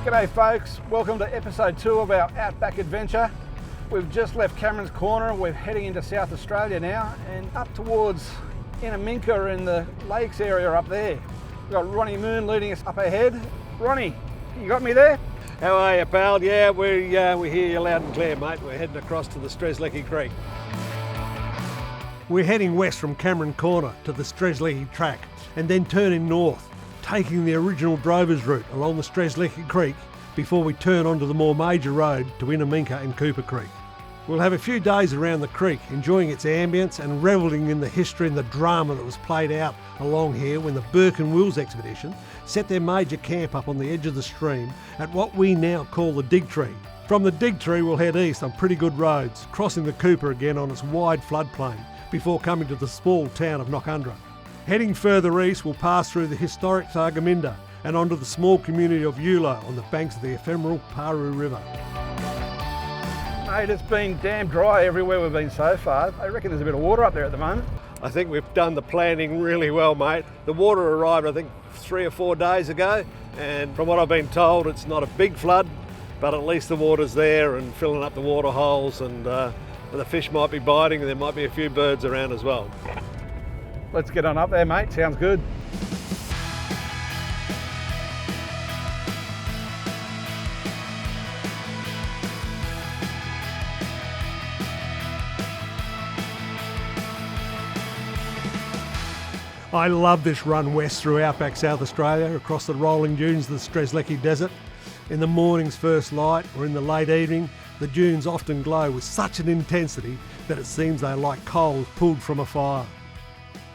G'day folks, welcome to episode 2 of our Outback adventure. We've just left Cameron's Corner, we're heading into South Australia now and up towards Inaminka in the lakes area up there. We've got Ronnie Moon leading us up ahead. Ronnie, you got me there? How are you, pal? Yeah, we hear you loud and clear, mate. We're heading across to the Stzelecki Creek. We're heading west from Cameron Corner to the Stzelecki track and then turning north, taking the original drover's route along the Stzelecki Creek before we turn onto the more major road to Inaminka and Cooper Creek. We'll have a few days around the creek, enjoying its ambience and revelling in the history and the drama that was played out along here when the Burke and Wills expedition set their major camp up on the edge of the stream at what we now call the Dig Tree. From the Dig Tree we'll head east on pretty good roads, crossing the Cooper again on its wide floodplain before coming to the small town of Noccundra. Heading further east we'll pass through the historic Targaminda and onto the small community of Eulo on the banks of the ephemeral Paru River. Mate, it's been damn dry everywhere we've been so far. I reckon there's a bit of water up there at the moment. I think we've done the planning really well, mate. The water arrived, I think, 3 or 4 days ago, and from what I've been told, it's not a big flood, but at least the water's there and filling up the water holes, and the fish might be biting, and there might be a few birds around as well. Let's get on up there, mate. Sounds good. I love this run west through Outback South Australia across the rolling dunes of the Stzelecki Desert. In the morning's first light or in the late evening, the dunes often glow with such an intensity that it seems they're like coals pulled from a fire.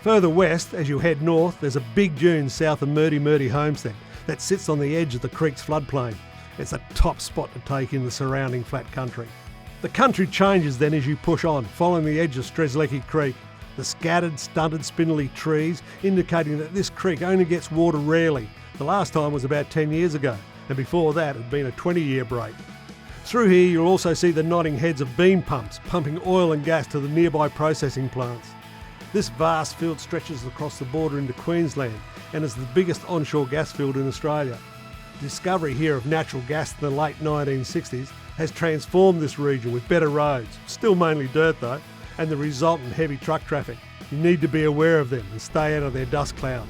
Further west, as you head north, there's a big dune south of Murdy Homestead that sits on the edge of the creek's floodplain. It's a top spot to take in the surrounding flat country. The country changes then as you push on, following the edge of Stzelecki Creek. The scattered, stunted, spindly trees indicating that this creek only gets water rarely. The last time was about 10 years ago, and before that it had been a 20-year break. Through here you'll also see the nodding heads of beam pumps pumping oil and gas to the nearby processing plants. This vast field stretches across the border into Queensland and is the biggest onshore gas field in Australia. The discovery here of natural gas in the late 1960s has transformed this region with better roads, still mainly dirt though, and the resultant heavy truck traffic. You need to be aware of them and stay out of their dust cloud.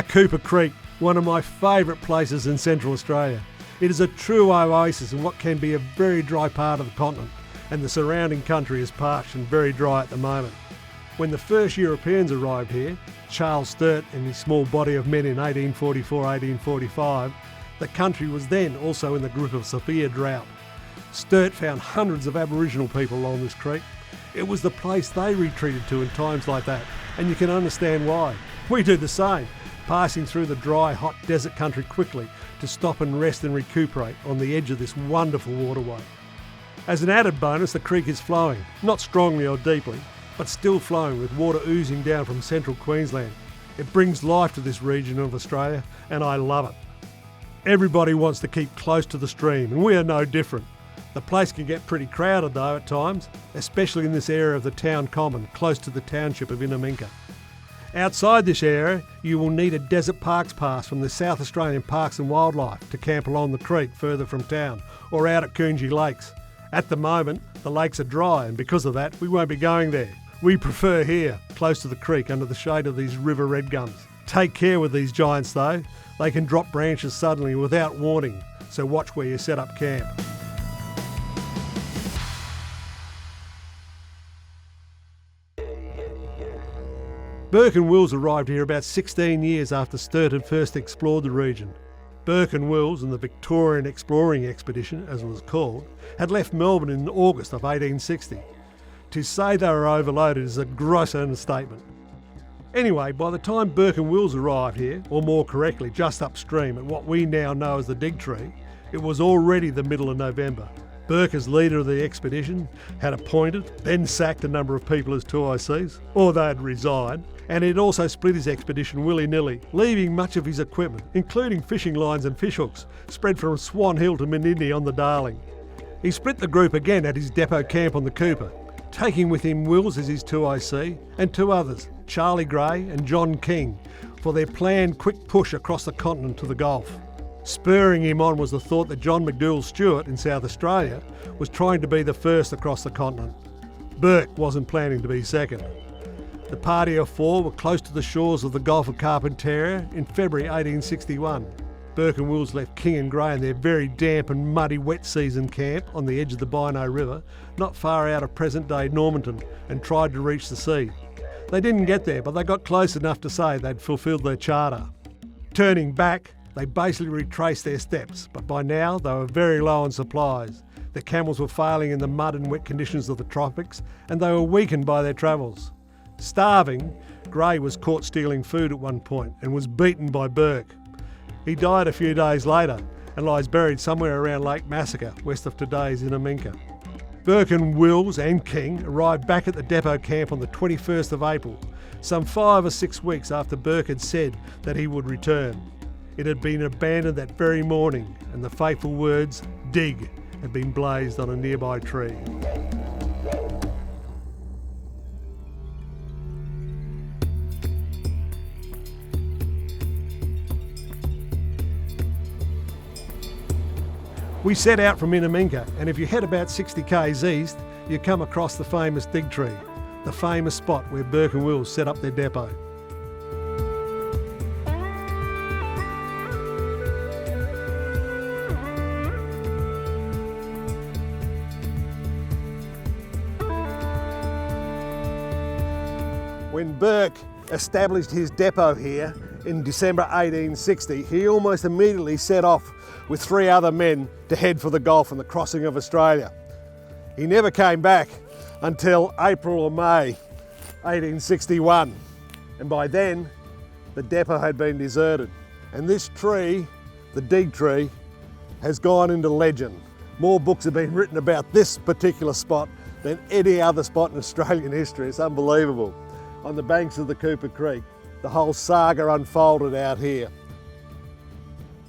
Cooper Creek, one of my favourite places in Central Australia. It is a true oasis in what can be a very dry part of the continent, and the surrounding country is parched and very dry at the moment. When the first Europeans arrived here, Charles Sturt and his small body of men in 1844-1845, the country was then also in the grip of severe drought. Sturt found hundreds of Aboriginal people along this creek. It was the place they retreated to in times like that, and you can understand why. We do the same, passing through the dry, hot desert country quickly to stop and rest and recuperate on the edge of this wonderful waterway. As an added bonus, the creek is flowing, not strongly or deeply, but still flowing with water oozing down from central Queensland. It brings life to this region of Australia, and I love it. Everybody wants to keep close to the stream, and we are no different. The place can get pretty crowded though at times, especially in this area of the town common, close to the township of Inaminka. Outside this area, you will need a Desert Parks Pass from the South Australian Parks and Wildlife to camp along the creek further from town, or out at Coonji Lakes. At the moment, the lakes are dry, and because of that, we won't be going there. We prefer here, close to the creek under the shade of these river red gums. Take care with these giants though, they can drop branches suddenly without warning, so watch where you set up camp. Burke and Wills arrived here about 16 years after Sturt had first explored the region. Burke and Wills and the Victorian Exploring Expedition, as it was called, had left Melbourne in August of 1860. To say they were overloaded is a gross understatement. Anyway, by the time Burke and Wills arrived here, or more correctly just upstream at what we now know as the Dig Tree, it was already the middle of November. Burke, as leader of the expedition, had appointed, then sacked a number of people as 2ICs, or they had resigned, and he'd also split his expedition willy-nilly, leaving much of his equipment, including fishing lines and fishhooks, spread from Swan Hill to Menindee on the Darling. He split the group again at his depot camp on the Cooper, taking with him Wills as his 2IC and 2 others, Charlie Gray and John King, for their planned quick push across the continent to the Gulf. Spurring him on was the thought that John McDouall Stewart in South Australia was trying to be the first across the continent. Burke wasn't planning to be second. The party of four were close to the shores of the Gulf of Carpentaria in February 1861. Burke and Wills left King and Grey in their very damp and muddy wet season camp on the edge of the Bynoe River, not far out of present-day Normanton, and tried to reach the sea. They didn't get there, but they got close enough to say they'd fulfilled their charter. Turning back, they basically retraced their steps, but by now they were very low on supplies. The camels were failing in the mud and wet conditions of the tropics, and they were weakened by their travels. Starving, Grey was caught stealing food at one point and was beaten by Burke. He died a few days later and lies buried somewhere around Lake Massacre, west of today's Inaminka. Burke and Wills and King arrived back at the depot camp on the 21st of April, some 5 or 6 weeks after Burke had said that he would return. It had been abandoned that very morning, and the fateful words, "dig," had been blazed on a nearby tree. We set out from Inaminka, and if you head about 60 k's east, you come across the famous dig tree, the famous spot where Burke and Wills set up their depot. When Burke established his depot here in December 1860, he almost immediately set off with 3 other men to head for the Gulf and the crossing of Australia. He never came back until April or May 1861, and by then the depot had been deserted. And this tree, the dig tree, has gone into legend. More books have been written about this particular spot than any other spot in Australian history. It's unbelievable. On the banks of the Cooper Creek, the whole saga unfolded out here.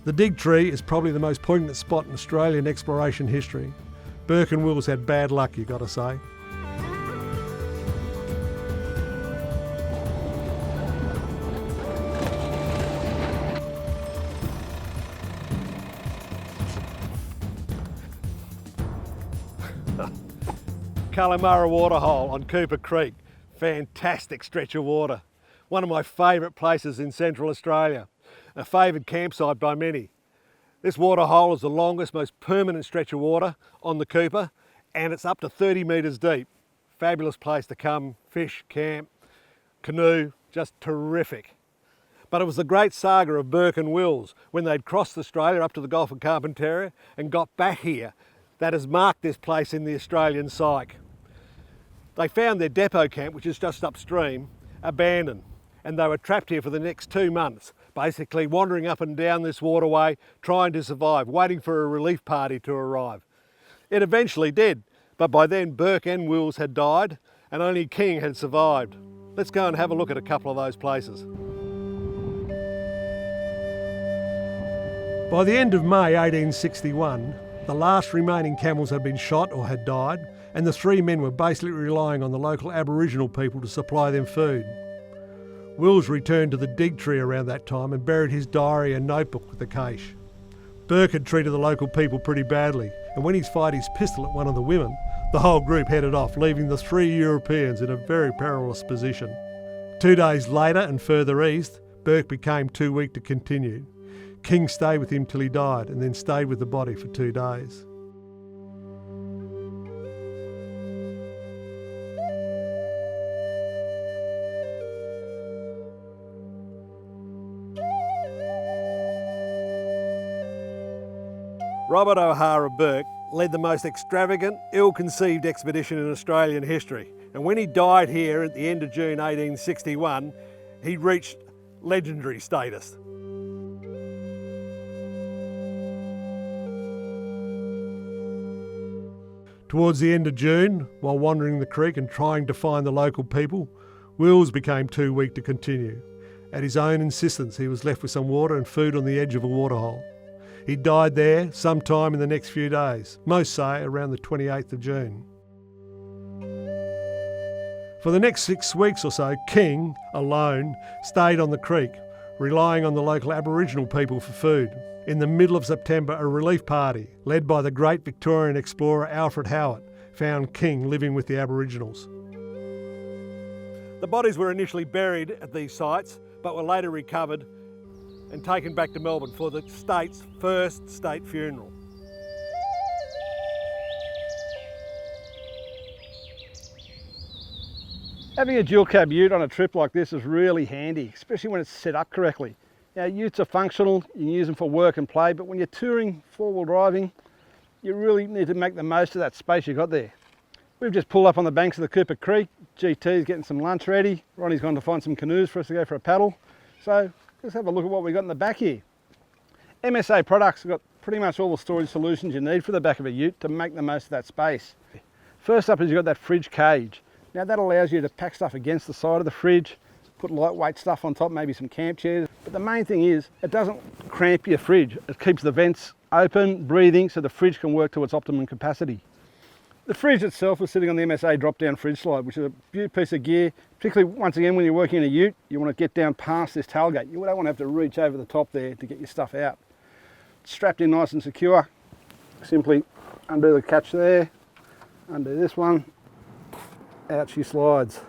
The dig tree is probably the most poignant spot in Australian exploration history. Burke and Wills had bad luck, you got to say. Calamara Waterhole on Cooper Creek. Fantastic stretch of water. One of my favourite places in Central Australia. A favoured campsite by many. This waterhole is the longest, most permanent stretch of water on the Cooper, and it's up to 30 metres deep. Fabulous place to come, fish, camp, canoe, just terrific. But it was the great saga of Burke and Wills when they'd crossed Australia up to the Gulf of Carpentaria and got back here that has marked this place in the Australian psyche. They found their depot camp, which is just upstream, abandoned, and they were trapped here for the next 2 months, basically wandering up and down this waterway, trying to survive, waiting for a relief party to arrive. It eventually did, but by then Burke and Wills had died and only King had survived. Let's go and have a look at a couple of those places. By the end of May 1861, the last remaining camels had been shot or had died, and the 3 men were basically relying on the local Aboriginal people to supply them food. Wills returned to the dig tree around that time and buried his diary and notebook with the cache. Burke had treated the local people pretty badly, and when he fired his pistol at one of the women, the whole group headed off, leaving the 3 Europeans in a very perilous position. 2 days later and further east, Burke became too weak to continue. King stayed with him till he died and then stayed with the body for 2 days. Robert O'Hara Burke led the most extravagant, ill-conceived expedition in Australian history. And when he died here at the end of June 1861, he reached legendary status. Towards the end of June, while wandering the creek and trying to find the local people, Wills became too weak to continue. At his own insistence, he was left with some water and food on the edge of a waterhole. He died there sometime in the next few days, most say around the 28th of June. For the next 6 weeks or so, King, alone, stayed on the creek, relying on the local Aboriginal people for food. In the middle of September, a relief party, led by the great Victorian explorer Alfred Howard, found King living with the Aboriginals. The bodies were initially buried at these sites, but were later recovered and taken back to Melbourne for the state's first state funeral. Having a dual cab ute on a trip like this is really handy, especially when it's set up correctly. Now, utes are functional, you can use them for work and play, but when you're touring, four-wheel driving, you really need to make the most of that space you've got there. We've just pulled up on the banks of the Cooper Creek. GT's getting some lunch ready. Ronnie's gone to find some canoes for us to go for a paddle. So let's have a look at what we've got in the back here. MSA Products have got pretty much all the storage solutions you need for the back of a ute to make the most of that space. First up is you've got that fridge cage. Now that allows you to pack stuff against the side of the fridge, put lightweight stuff on top, maybe some camp chairs. But the main thing is it doesn't cramp your fridge. It keeps the vents open, breathing, so the fridge can work to its optimum capacity. The fridge itself is sitting on the MSA drop-down fridge slide, which is a beautiful piece of gear, particularly once again when you're working in a ute, you want to get down past this tailgate. You don't want to have to reach over the top there to get your stuff out. It's strapped in nice and secure. Simply undo the catch there, undo this one, out she slides.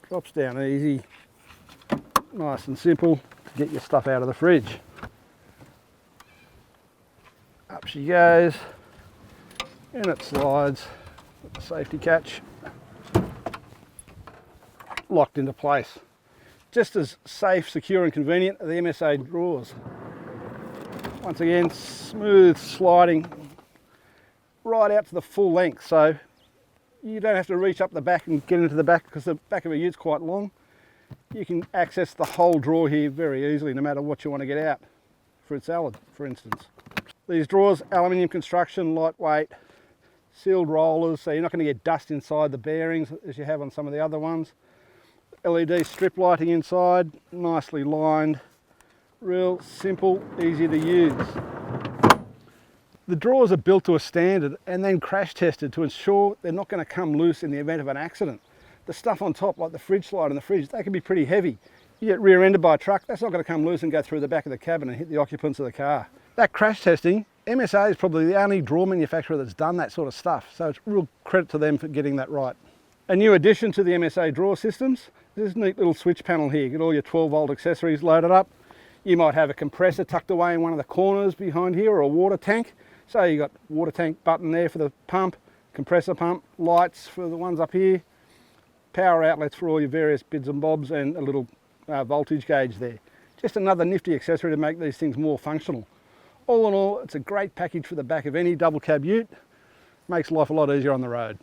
Drops down easy, nice and simple to get your stuff out of the fridge. Up she goes, and it slides with the safety catch locked into place. Just as safe, secure and convenient are the MSA drawers. Once again, smooth sliding right out to the full length, so you don't have to reach up the back and get into the back because the back of a ute's quite long. You can access the whole drawer here very easily no matter what you want to get out. Fruit salad, for instance. These drawers, aluminium construction, lightweight, sealed rollers, so you're not going to get dust inside the bearings as you have on some of the other ones. LED strip lighting inside, nicely lined, real simple, easy to use. The drawers are built to a standard and then crash tested to ensure they're not going to come loose in the event of an accident. The stuff on top, like the fridge slide and the fridge, they can be pretty heavy. You get rear-ended by a truck, that's not going to come loose and go through the back of the cabin and hit the occupants of the car. That crash testing, MSA is probably the only drawer manufacturer that's done that sort of stuff, so it's real credit to them for getting that right. A new addition to the MSA drawer systems, this neat little switch panel here. Get all your 12-volt accessories loaded up. You might have a compressor tucked away in one of the corners behind here, or a water tank. So you got water tank button there for the pump, compressor pump, lights for the ones up here, power outlets for all your various bits and bobs, and a little voltage gauge there. Just another nifty accessory to make these things more functional. All in all, it's a great package for the back of any double cab ute. Makes life a lot easier on the road.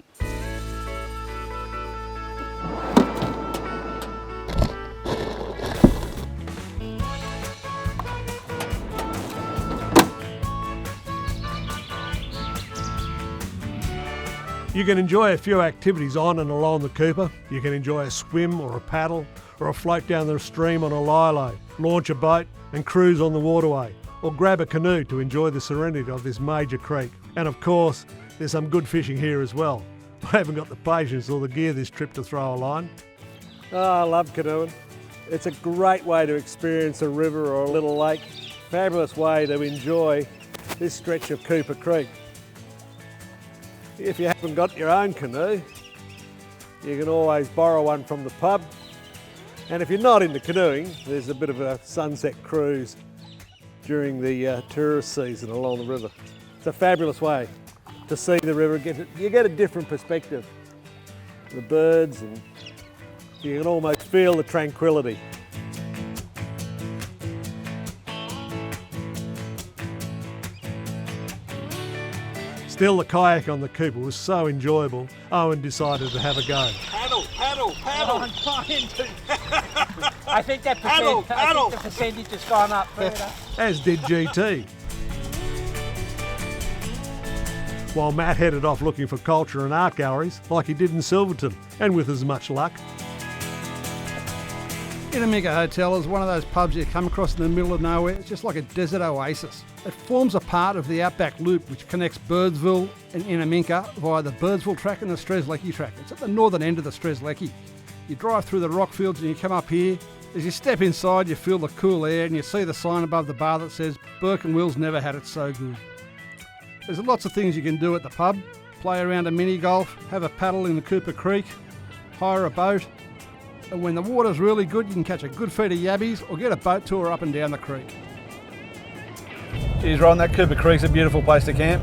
You can enjoy a few activities on and along the Cooper. You can enjoy a swim or a paddle or a float down the stream on a lilo, launch a boat and cruise on the waterway, or grab a canoe to enjoy the serenity of this major creek. And of course, there's some good fishing here as well. I haven't got the patience or the gear this trip to throw a line. Oh, I love canoeing. It's a great way to experience a river or a little lake. Fabulous way to enjoy this stretch of Cooper Creek. If you haven't got your own canoe, you can always borrow one from the pub. And if you're not into canoeing, there's a bit of a sunset cruise during the tourist season along the river. It's a fabulous way to see the river. You get a different perspective. The birds, and you can almost feel the tranquility. Still, the kayak on the Cooper was so enjoyable, Owen decided to have a go. Paddle, paddle, paddle! Oh, I'm trying to. I think that Paddle, paddle. the percentage has gone up further. As did GT. While Matt headed off looking for culture and art galleries, like he did in Silverton, and with as much luck. Inamika Hotel is one of those pubs you come across in the middle of nowhere. It's just like a desert oasis. It forms a part of the Outback Loop, which connects Birdsville and Inaminka via the Birdsville track and the Stzelecki track. It's at the northern end of the Stzelecki. You drive through the rock fields and you come up here, As you step inside, you feel the cool air and you see the sign above the bar that says Burke and Wills never had it so good. There's lots of things you can do at the pub. Play around a mini golf, have a paddle in the Cooper Creek, hire a boat, and when the water's really good you can catch a good feed of yabbies or get a boat tour up and down the creek. Geez, Ron, that Cooper Creek's a beautiful place to camp.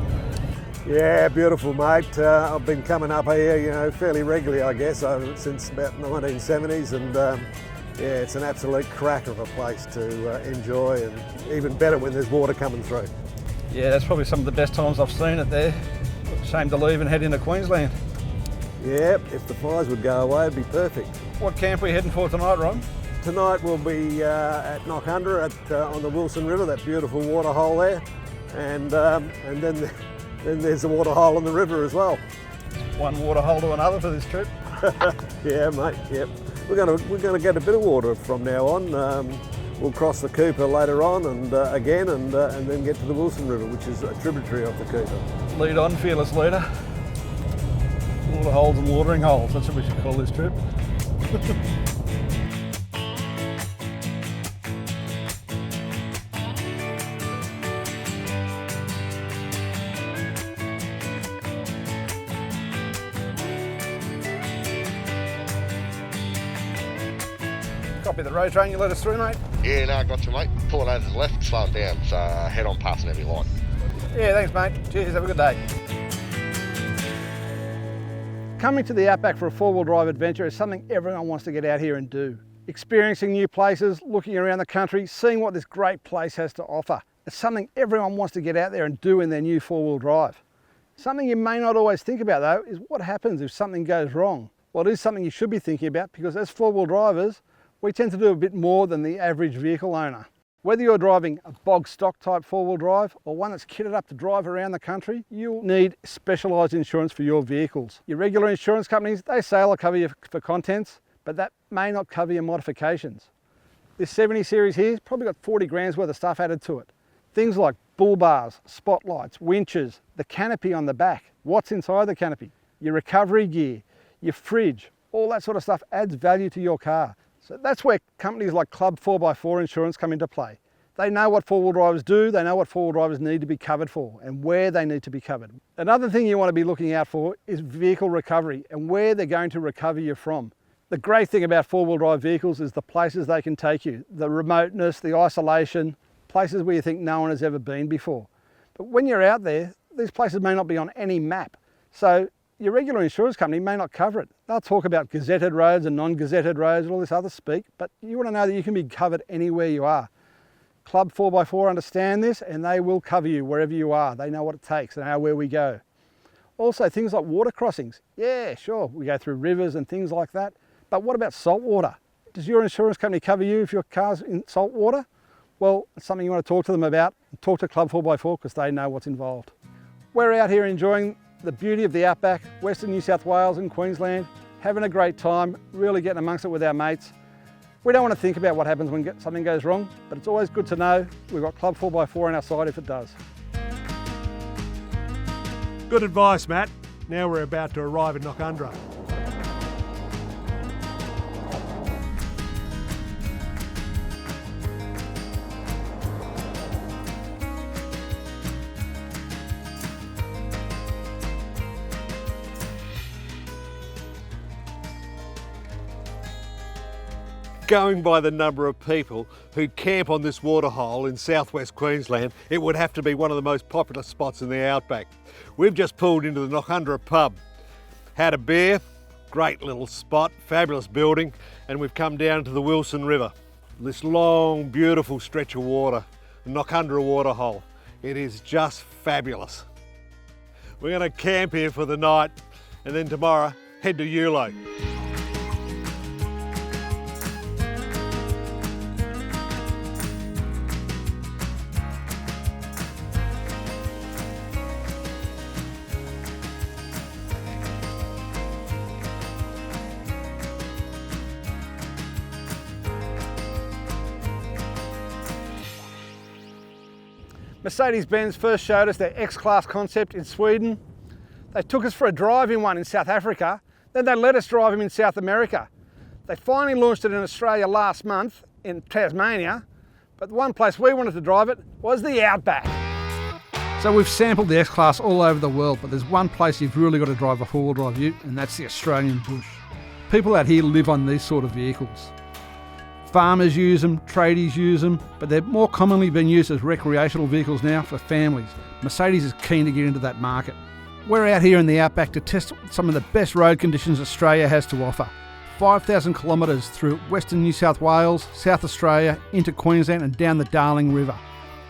Yeah, beautiful, mate. I've been coming up here, fairly regularly, I guess, since about 1970s, and yeah, it's an absolute cracker of a place to enjoy, and even better when there's water coming through. Yeah, that's probably some of the best times I've seen it there. Shame to leave and head into Queensland. Yeah, if the fires would go away, it'd be perfect. What camp are we heading for tonight, Ron? Tonight we'll be at Noccundra on the Wilson River, that beautiful waterhole there, and then there's a waterhole in the river as well. One waterhole to another for this trip. Yeah, mate. Yep. We're gonna get a bit of water from now on. We'll cross the Cooper later on, and again, and then get to the Wilson River, which is a tributary of the Cooper. Lead on, fearless leader. Water holes and watering holes. That's what we should call this trip. Copy the road train, you let us through, mate? Yeah, no, got you, mate. Pulling over to the left, slowing down, so head on passing every line. Yeah, thanks, mate. Cheers, have a good day. Coming to the Outback for a four-wheel drive adventure is something everyone wants to get out here and do. Experiencing new places, looking around the country, seeing what this great place has to offer. It's something everyone wants to get out there and do in their new four-wheel drive. Something you may not always think about though is what happens if something goes wrong. Well, it is something you should be thinking about because as four-wheel drivers, we tend to do a bit more than the average vehicle owner. Whether you're driving a bog stock type four-wheel drive or one that's kitted up to drive around the country, you'll need specialised insurance for your vehicles. Your regular insurance companies, they say they'll cover you for contents, but that may not cover your modifications. This 70 series here's probably got 40 grand's worth of stuff added to it. Things like bull bars, spotlights, winches, the canopy on the back, what's inside the canopy, your recovery gear, your fridge, all that sort of stuff adds value to your car. So that's where companies like Club 4x4 Insurance come into play. They know what four-wheel drivers do, they know what four-wheel drivers need to be covered for and where they need to be covered. Another thing you want to be looking out for is vehicle recovery and where they're going to recover you from. The great thing about four-wheel drive vehicles is the places they can take you, the remoteness, the isolation, places where you think no one has ever been before. But when you're out there, these places may not be on any map. So your regular insurance company may not cover it. They'll talk about gazetted roads and non-gazetted roads and all this other speak, but you want to know that you can be covered anywhere you are. Club 4x4 understand this and they will cover you wherever you are. They know what it takes, they know where we go. Also things like water crossings. Yeah, sure, we go through rivers and things like that, but what about salt water? Does your insurance company cover you if your car's in salt water? Well, it's something you want to talk to them about. Talk to Club 4x4 because they know what's involved. We're out here enjoying the beauty of the Outback, Western New South Wales and Queensland, having a great time, really getting amongst it with our mates. We don't want to think about what happens when something goes wrong, but it's always good to know we've got Club 4x4 on our side if it does. Good advice, Matt. Now we're about to arrive in Noccundra. Going by the number of people who camp on this waterhole in southwest Queensland, it would have to be one of the most popular spots in the Outback. We've just pulled into the Noccundra pub, had a beer, great little spot, fabulous building, and we've come down to the Wilson River. This long, beautiful stretch of water, the Noccundra Waterhole. It is just fabulous. We're going to camp here for the night and then tomorrow head to Eulo. Mercedes-Benz first showed us their X-Class concept in Sweden. They took us for a drive in one in South Africa, then they let us drive them in South America. They finally launched it in Australia last month in Tasmania, but the one place we wanted to drive it was the Outback. So we've sampled the X-Class all over the world, but there's one place you've really got to drive a four-wheel drive ute, and that's the Australian bush. People out here live on these sort of vehicles. Farmers use them, tradies use them, but they're more commonly being used as recreational vehicles now for families. Mercedes is keen to get into that market. We're out here in the Outback to test some of the best road conditions Australia has to offer. 5,000 kilometres through western New South Wales, South Australia, into Queensland and down the Darling River.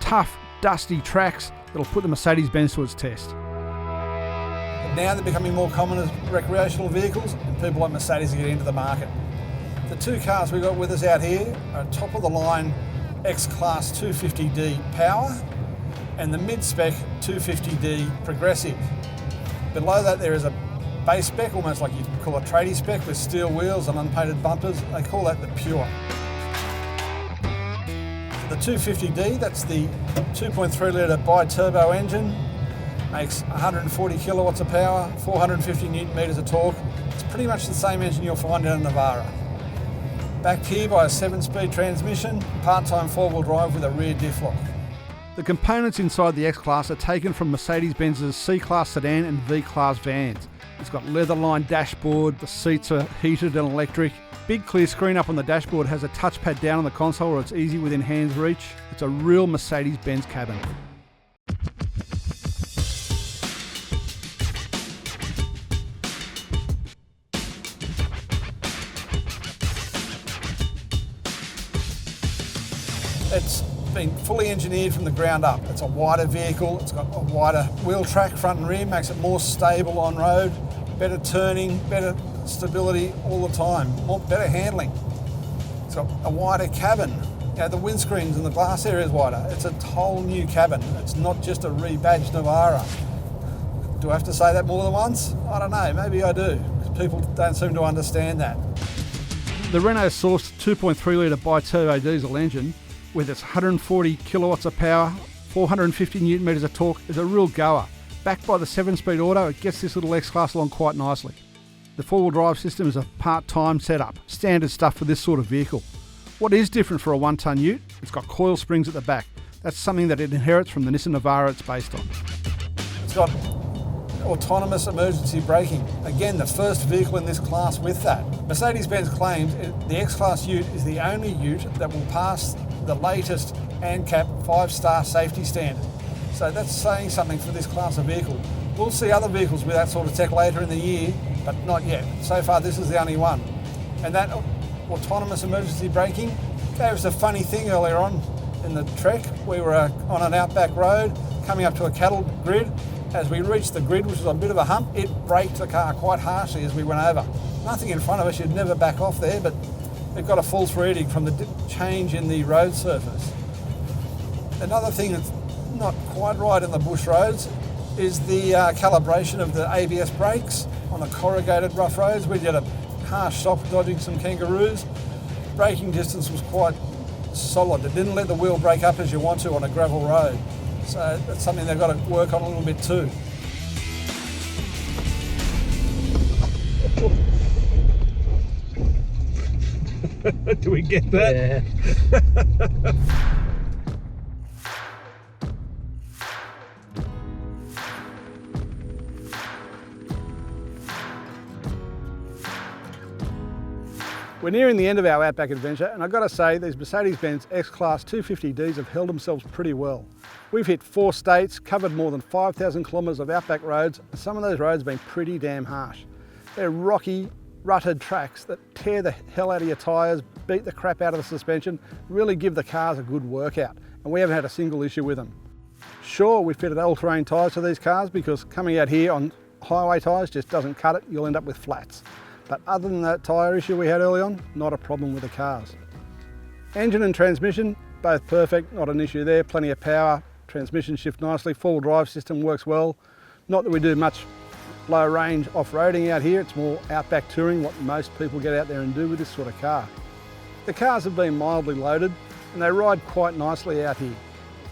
Tough, dusty tracks that'll put the Mercedes-Benz to its test. Now they're becoming more common as recreational vehicles, and people like Mercedes are getting into the market. The two cars we've got with us out here are a top-of-the-line X-Class 250D Power and the mid-spec 250D Progressive. Below that there is a base spec, almost like you'd call a tradie spec, with steel wheels and unpainted bumpers. They call that the Pure. The 250D, that's the 2.3 litre bi-turbo engine, makes 140 kilowatts of power, 450 newton metres of torque. It's pretty much the same engine you'll find in a Navara. Backed here by a 7-speed transmission, part-time four-wheel drive with a rear diff lock. The components inside the X-Class are taken from Mercedes-Benz's C-Class sedan and V-Class vans. It's got leather-lined dashboard, the seats are heated and electric. Big clear screen up on the dashboard has a touchpad down on the console where it's easy within hand's reach. It's a real Mercedes-Benz cabin. It's been fully engineered from the ground up. It's a wider vehicle, it's got a wider wheel track front and rear, makes it more stable on road, better turning, better stability all the time, better handling. It's got a wider cabin. You know, the windscreens and the glass area is wider. It's a whole new cabin. It's not just a rebadged Navara. Do I have to say that more than once? I don't know, maybe I do, because people don't seem to understand that. The Renault-sourced 2.3 litre bi-turbo diesel engine with its 140 kilowatts of power, 450 newton metres of torque, is a real goer. Backed by the 7-speed auto, it gets this little X-Class along quite nicely. The four-wheel drive system is a part-time setup, standard stuff for this sort of vehicle. What is different for a 1-tonne ute? It's got coil springs at the back. That's something that it inherits from the Nissan Navara it's based on. It's got autonomous emergency braking. Again, the first vehicle in this class with that. Mercedes-Benz claims the X-Class ute is the only ute that will pass the latest ANCAP 5-star safety standard. So that's saying something for this class of vehicle. We'll see other vehicles with that sort of tech later in the year, but not yet. So far, this is the only one. And that autonomous emergency braking gave us a funny thing earlier on in the trek. We were on an outback road, coming up to a cattle grid. As we reached the grid, which was a bit of a hump, it braked the car quite harshly as we went over. Nothing in front of us, you'd never back off there, but it got a false reading from the change in the road surface. Another thing that's not quite right in the bush roads is the calibration of the ABS brakes on the corrugated rough roads. We did a harsh stop dodging some kangaroos. Braking distance was quite solid. It didn't let the wheel brake up as you want to on a gravel road. So that's something they've got to work on a little bit too. Do we get that? Yeah. We're nearing the end of our Outback adventure, and I've got to say these Mercedes-Benz X-Class 250Ds have held themselves pretty well. We've hit 4 states, covered more than 5,000 kilometres of Outback roads, and some of those roads have been pretty damn harsh. They're rocky, rutted tracks that tear the hell out of your tyres, beat the crap out of the suspension, really give the cars a good workout, and we haven't had a single issue with them. Sure, we fitted all-terrain tyres to these cars because coming out here on highway tyres just doesn't cut it, you'll end up with flats. But other than that tyre issue we had early on, not a problem with the cars. Engine and transmission, both perfect, not an issue there, plenty of power, transmission shift nicely, four-wheel drive system works well. Not that we do much low range off-roading out here, it's more outback touring, what most people get out there and do with this sort of car. The cars have been mildly loaded and they ride quite nicely out here.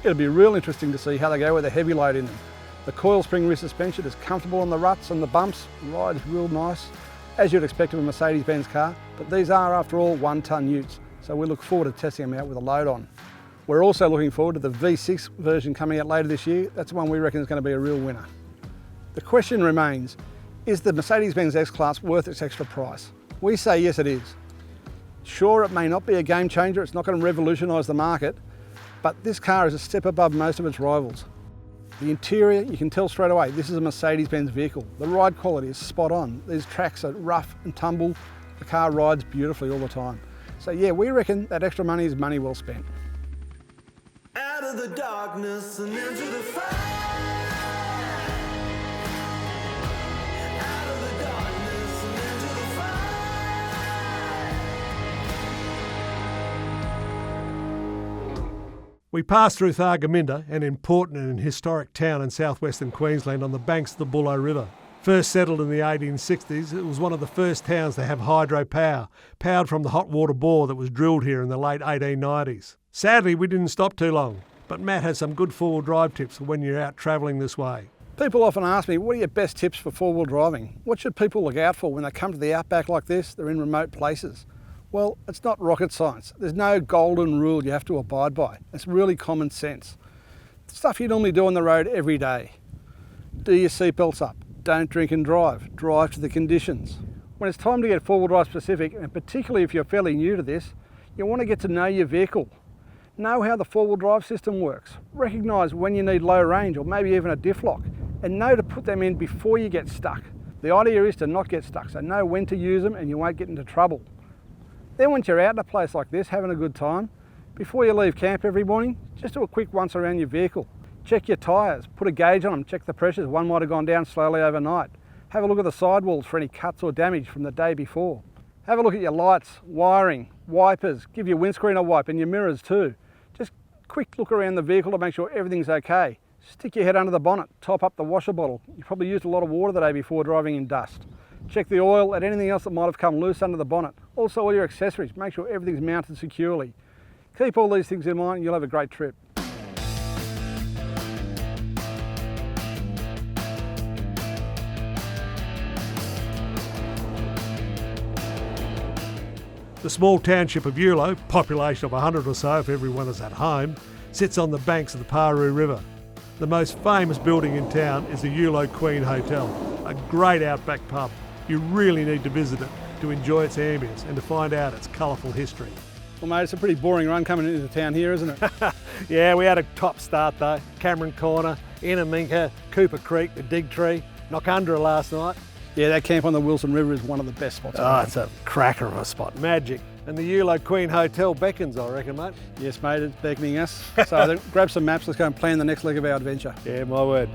It'll be real interesting to see how they go with a heavy load in them. The coil spring rear suspension is comfortable on the ruts and the bumps, rides real nice, as you'd expect of a Mercedes-Benz car, but these are after all 1-tonne utes, so we look forward to testing them out with a load on. We're also looking forward to the V6 version coming out later this year. That's one we reckon is going to be a real winner. The question remains, is the Mercedes-Benz S-Class worth its extra price? We say yes it is. Sure, it may not be a game changer, it's not going to revolutionise the market, but this car is a step above most of its rivals. The interior, you can tell straight away, this is a Mercedes-Benz vehicle. The ride quality is spot on. These tracks are rough and tumble. The car rides beautifully all the time. So yeah, we reckon that extra money is money well spent. Out of the darkness and into the fire. Out of the darkness and into the fire. We passed through Thargomindah, an important and historic town in southwestern Queensland on the banks of the Eulo River. First settled in the 1860s, it was one of the first towns to have hydropower, powered from the hot water bore that was drilled here in the late 1890s. Sadly, we didn't stop too long, but Matt has some good four-wheel drive tips for when you're out travelling this way. People often ask me, what are your best tips for four-wheel driving? What should people look out for when they come to the Outback like this? They're in remote places. Well, it's not rocket science. There's no golden rule you have to abide by. It's really common sense. Stuff you normally do on the road every day. Do your seatbelts up. Don't drink and drive. Drive to the conditions. When it's time to get four-wheel drive specific, and particularly if you're fairly new to this, you want to get to know your vehicle. Know how the four-wheel drive system works. Recognise when you need low range or maybe even a diff lock, and know to put them in before you get stuck. The idea is to not get stuck, so know when to use them and you won't get into trouble. Then once you're out in a place like this having a good time, before you leave camp every morning, just do a quick once around your vehicle. Check your tyres, put a gauge on them, check the pressures. One might have gone down slowly overnight. Have a look at the sidewalls for any cuts or damage from the day before. Have a look at your lights, wiring, wipers, give your windscreen a wipe and your mirrors too. Just quick look around the vehicle to make sure everything's okay. Stick your head under the bonnet, top up the washer bottle. You probably used a lot of water the day before driving in dust. Check the oil and anything else that might have come loose under the bonnet. Also all your accessories, make sure everything's mounted securely. Keep all these things in mind and you'll have a great trip. The small township of Eulo, population of 100 or so if everyone is at home, sits on the banks of the Paroo River. The most famous building in town is the Eulo Queen Hotel, a great outback pub. You really need to visit it to enjoy its ambience and to find out its colourful history. Well mate, it's a pretty boring run coming into town here, isn't it? Yeah, we had a top start though. Cameron Corner, Inaminka, Cooper Creek, the Dig Tree, Noccundra last night. Yeah, that camp on the Wilson River is one of the best spots. Oh, it's a cracker of a spot, magic. And the Eulo Queen Hotel beckons, I reckon, mate. Yes mate, it's beckoning us. So then grab some maps, let's go and plan the next leg of our adventure. Yeah, my word.